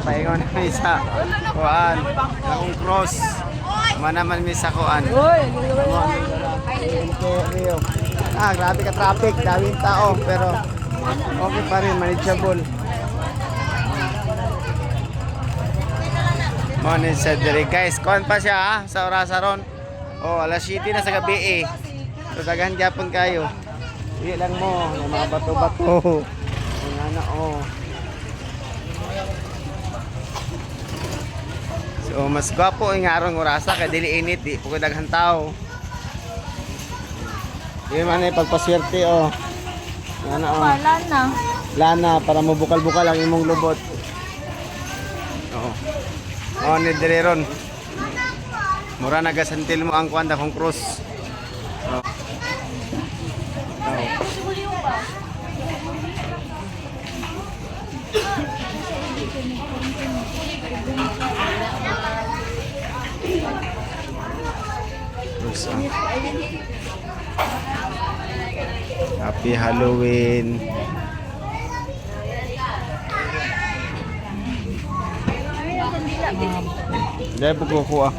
paingon mi sa kuan. Akong cross. Manaman mi sa kuan. Rio. Grabe ka traffic, daming tao pero okay pa rin, manageable. Morning sa dire guys, kuan pa siya sa orasaron. Alas 7 na sa gabi eh. So daghan gyapon kayo. Hindi lang mo, may mga bato-bato. So mas gwapo nga arong orasa kay dili init, di pugod daghan tao. Di man ay pagpaswerte Lana. Lana para mabukal-bukal ang imong lubot. Ni dire ron. Mura nagasantil mo ang kwanda kong cross. Happy Halloween. Dahil po kukuha.